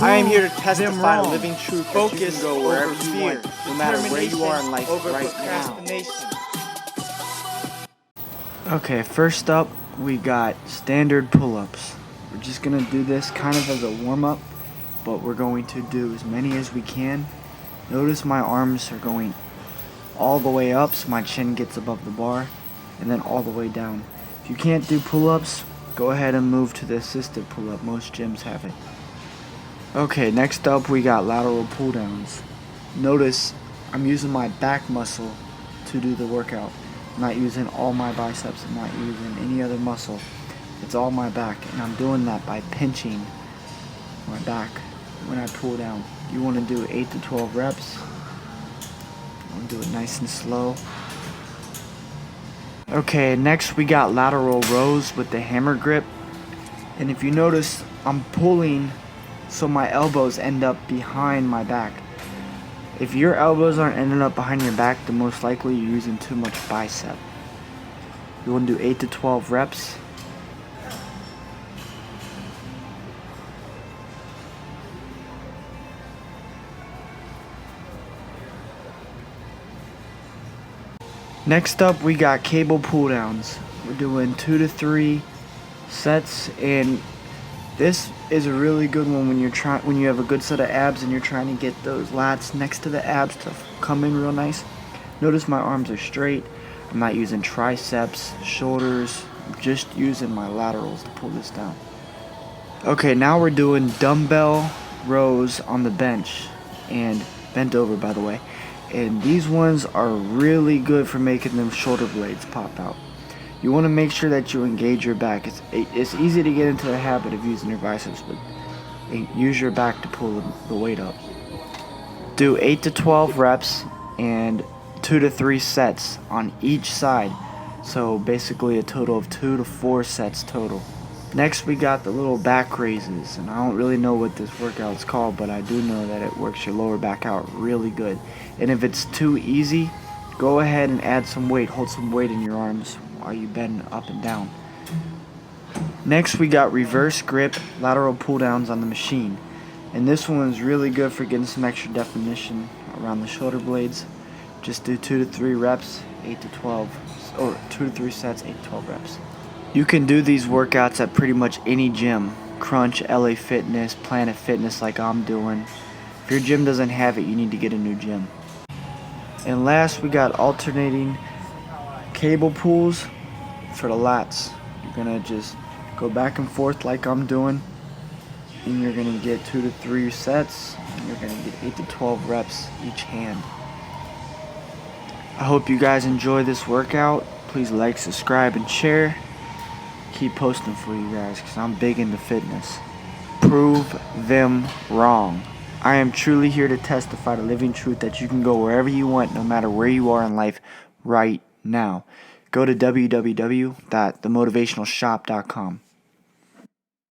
I am here to testify the wrong. living truth that Focus you can go wherever over you fear. want, no matter where you are in life Over right now. procrastination. Okay, first up, we got standard pull-ups. We're just gonna do this kind of as a warm-up, but we're going to do as many as we can. Notice my arms are going all the way up so my chin gets above the bar, and then all the way down. If you can't do pull-ups, go ahead and move to the assisted pull-up. Most gyms have it. Okay, next up we got lateral pull downs. Notice I'm using my back muscle to do the workout. I'm not using all my biceps, I'm not using any other muscle. It's all my back, and I'm doing that by pinching my back when I pull down. You want to do 8 to 12 reps. You want to do it nice and slow. Okay, next we got lateral rows with the hammer grip. And if you notice, I'm pulling so my elbows end up behind my back. If your elbows aren't ending up behind your back, then most likely you're using too much bicep. You want to do 8 to 12 reps. Next up, we got cable pull downs. We're doing 2 to 3 sets, and this is a really good one when you have a good set of abs and you're trying to get those lats next to the abs to come in real nice. Notice my arms are straight. I'm not using triceps, shoulders. I'm just using my laterals to pull this down. Okay, now we're doing dumbbell rows on the bench, and bent over, by the way. And these ones are really good for making them shoulder blades pop out. You want to make sure that you engage your back. It's easy to get into the habit of using your biceps, but use your back to pull the weight up. Do 8 to 12 reps and 2 to 3 sets on each side. So basically a total of 2 to 4 sets total. Next we got the little back raises, and I don't really know what this workout's called, but I do know that it works your lower back out really good. And if it's too easy, go ahead and add some weight. Hold some weight in your arms while you bend up and down. Next we got reverse grip lateral pull downs on the machine, and this one is really good for getting some extra definition around the shoulder blades. Just do 2 to 3 reps, 8 to 12, or 2 to 3 sets, 8 to 12 reps. You can do these workouts at pretty much any gym. Crunch, LA Fitness, Planet Fitness like I'm doing. If your gym doesn't have it, you need to get a new gym. And last we got alternating cable pulls for the lats. You're gonna just go back and forth like I'm doing, and you're gonna get 2 to 3 sets, and you're gonna get 8 to 12 reps each hand. I hope you guys enjoy this workout. Please like, subscribe, and share. Keep posting for you guys, because I'm big into fitness. Prove them wrong. I am truly here to testify the living truth that you can go wherever you want, no matter where you are in life right now. Go to www.themotivationalshop.com.